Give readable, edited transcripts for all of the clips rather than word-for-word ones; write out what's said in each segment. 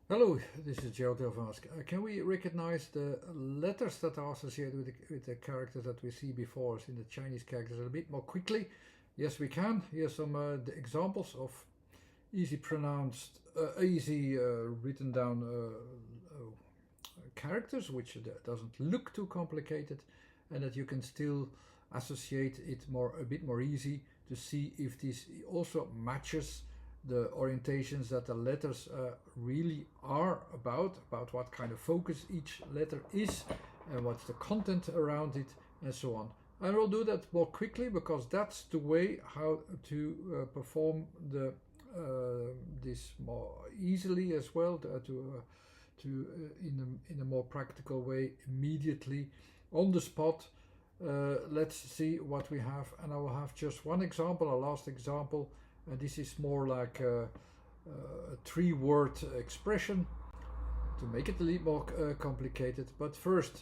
Hello, this is Joe Delvask. Can we recognize the letters that are associated with the characters that we see before us in the Chinese characters a bit more quickly? Yes, we can. Here's some the examples of easy written down characters, which doesn't look too complicated, and that you can still associate it a bit more easy to see if this also matches the orientations that the letters really are about what kind of focus each letter is, and what's the content around it, and so on. And we'll do that more quickly because that's the way how to perform this more easily as well, in a more practical way immediately on the spot. Let's see what we have, and I will have just one example, a last example. This is more like a three-word expression to make it a little more complicated. But first,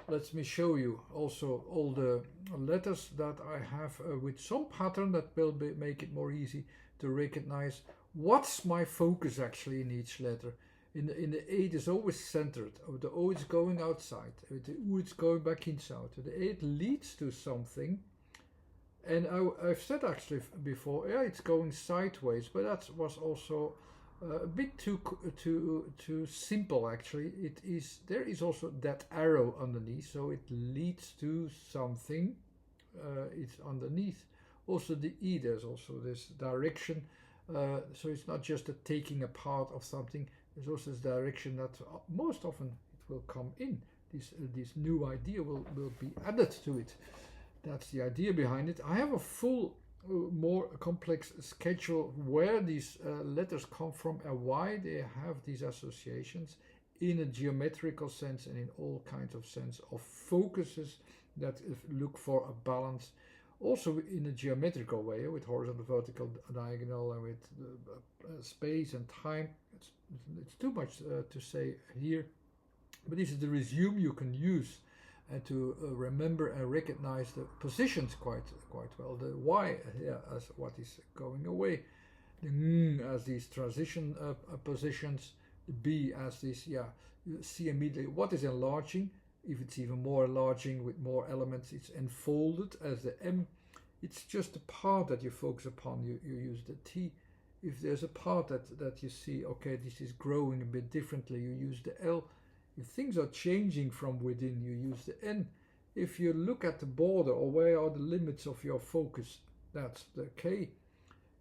let me show you also all the letters that I have with some pattern that will make it more easy to recognize what's my focus actually in each letter. In the A it is always centered, the O is going outside, the U it's going back inside, the A it leads to something. And I've said actually before, yeah, it's going sideways, but that was also a bit too simple actually. There is also that arrow underneath, so it leads to something. It's underneath. Also the E, there's also this direction, so it's not just a taking apart of something. There's also this direction that most often it will come in. This new idea will be added to it. That's the idea behind it. I have a full, more complex schedule where these letters come from and why they have these associations in a geometrical sense and in all kinds of sense of focuses that look for a balance. Also in a geometrical way with horizontal, vertical, diagonal, and with space and time. It's too much to say here, but this is the resume you can use and to remember and recognize the positions quite well. The Y, as what is going away, the N as these transition positions, the B as this, you see immediately what is enlarging. If it's even more enlarging with more elements, it's enfolded. As the M, it's just a part that you focus upon. You use the T. If there's a part that you see, okay, this is growing a bit differently, you use the L. If things are changing from within, you use the N. If you look at the border or where are the limits of your focus, that's the K.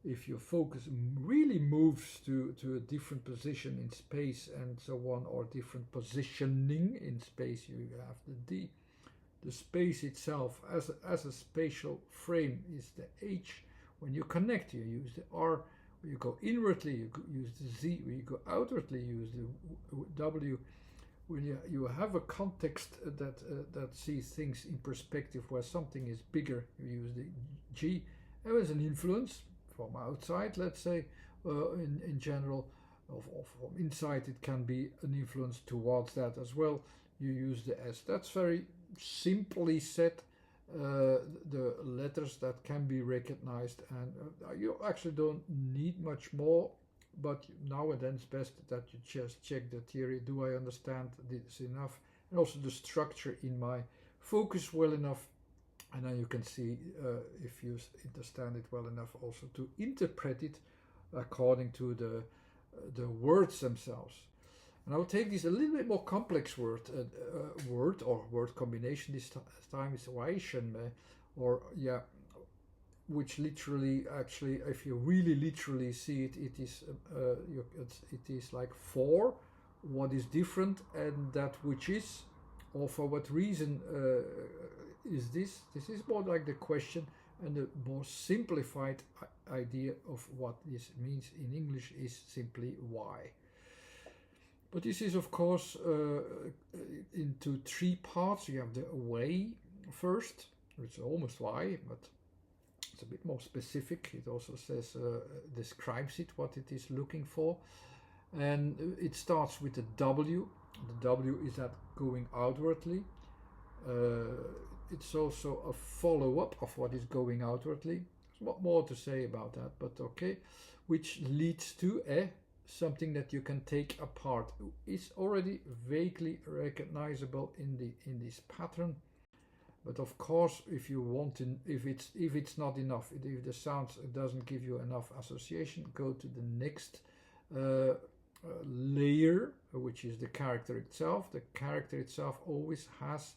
If your focus really moves to a different position in space and so on, or different positioning in space, you have the D. The space itself as a spatial frame is the H. When you connect, you use the R. When you go inwardly, you use the Z. When you go outwardly, you use the W. When you have a context that sees things in perspective where something is bigger, you use the G. There is an influence from outside, let's say, in general. From inside, it can be an influence towards that as well. You use the S. That's very simply said. The letters that can be recognized, and you actually don't need much more, but now and then it's best that you just check the theory. Do I understand this enough? And also the structure in my focus well enough, and then you can see if you understand it well enough also to interpret it according to the words themselves. And I will take this a little bit more complex word combination this time is Weishen, which literally, actually, if you really literally see it, it is like for what is different and that which is, or for what reason is this? This is more like the question, and the more simplified idea of what this means in English is simply why. But this is, of course, into three parts. You have the way first, which is almost why, but it's a bit more specific. It also says, describes it, what it is looking for. And it starts with the W. The W is that going outwardly. It's also a follow-up of what is going outwardly. There's a lot more to say about that, but okay. Which leads to something that you can take apart. It's already vaguely recognizable in this pattern. But of course, if you want to, if it's not enough, if the sound doesn't give you enough association, go to the next layer, which is the character itself. The character itself always has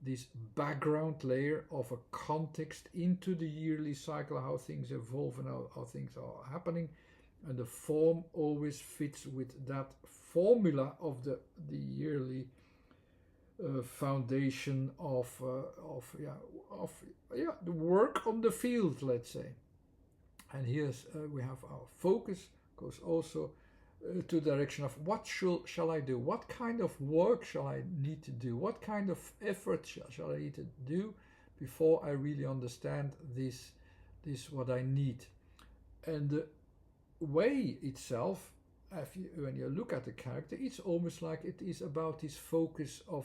this background layer of a context into the yearly cycle, how things evolve and how things are happening, and the form always fits with that formula of the yearly foundation of the work on the field, let's say. And here's we have our focus goes also to the direction of what shall I do? What kind of work shall I need to do? What kind of effort shall I need to do before I really understand this what I need? And the way itself, when you look at the character, it's almost like it is about this focus of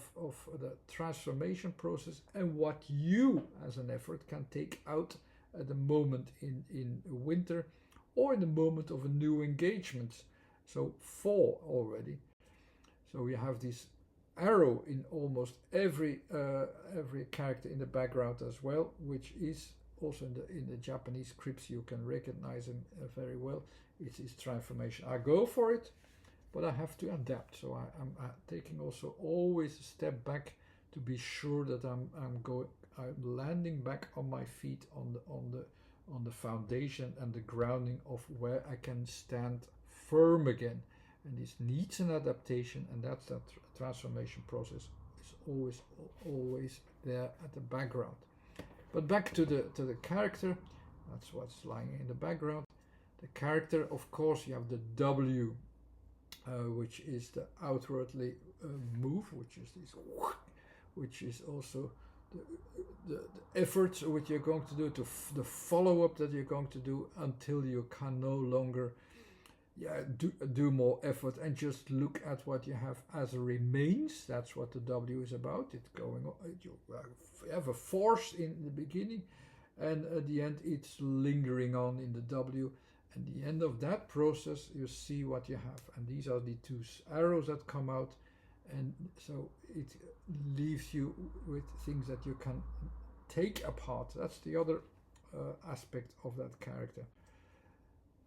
the transformation process and what you as an effort can take out at the moment in winter or in the moment of a new engagement. So 4 already. So we have this arrow in almost every character in the background as well, which is also in the Japanese scripts you can recognize them very well. It is transformation. I go for it, but I have to adapt. So I'm taking also always a step back to be sure that I'm landing back on my feet on the foundation and the grounding of where I can stand firm again. And this needs an adaptation, and that's that transformation process is always there at the background. But back to the character, that's what's lying in the background. The character, of course, you have the W, which is the outwardly move, which is this, which is also the efforts which you're going to do, the follow-up that you're going to do until you can no longer do more effort and just look at what you have as remains. That's what the W is about. It's going on. You have a force in the beginning, and at the end it's lingering on in the W. And the end of that process, you see what you have. And these are the 2 arrows that come out. And so it leaves you with things that you can take apart. That's the other aspect of that character.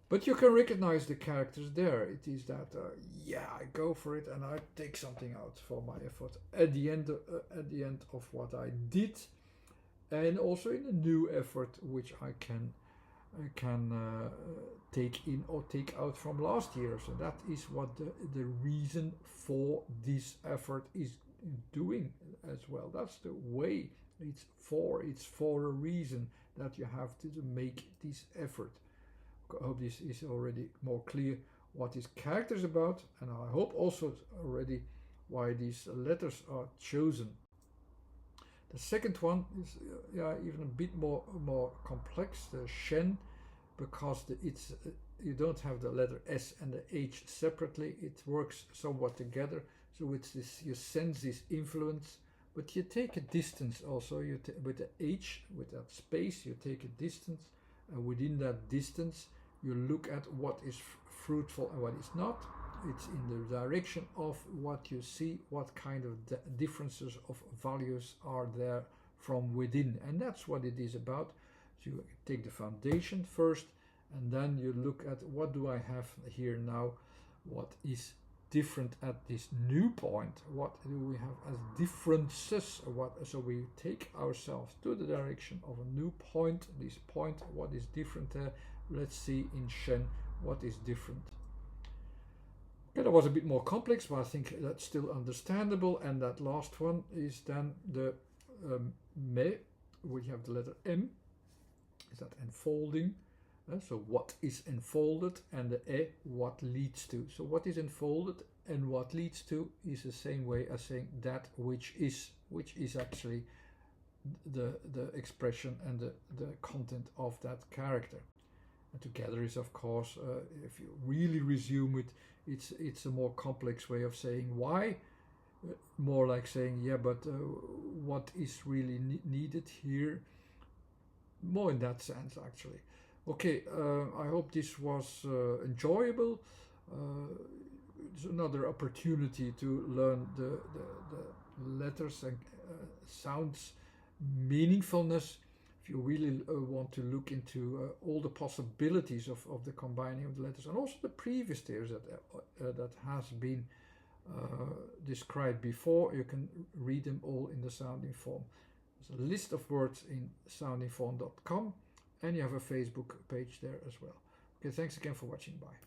But you can recognize the characters there. It is that, I go for it and I take something out for my effort at the end of what I did, and also in a new effort which I can take in or take out from last year. So that is what the reason for this effort is doing as well. That's the way it's for a reason that you have to make this effort. I hope this is already more clear what this character is about, and I hope also already why these letters are chosen. The second one is even a bit more complex, the Shen, because you don't have the letter S and the H separately. It works somewhat together, so it's this, you sense this influence, but you take a distance also. With the H, with that space, you take a distance, and within that distance you look at what is fruitful and what is not. It's in the direction of what you see, what kind of differences of values are there from within, and that's what it is about. So you take the foundation first, and then you look at what do I have here now, what is different at this new point, what do we have as differences, so we take ourselves to the direction of a new point, this point, what is different there. Let's see in Shen what is different. Okay, that was a bit more complex, but I think that's still understandable. And that last one is then the me, we have the letter M, is that enfolding. So what is enfolded, and the E, what leads to. So what is enfolded and what leads to is the same way as saying that which is actually the expression and the content of that character. And together is, of course, if you really resume it, it's a more complex way of saying why, more like saying but what is really needed here, more in that sense actually. Okay, I hope this was enjoyable. it's another opportunity to learn the letters and sounds meaningfulness. If you really want to look into all the possibilities of the combining of the letters, and also the previous theories that has been described before, you can read them all in the sounding form. There's a list of words in soundingform.com, and you have a Facebook page there as well. Okay, thanks again for watching. Bye.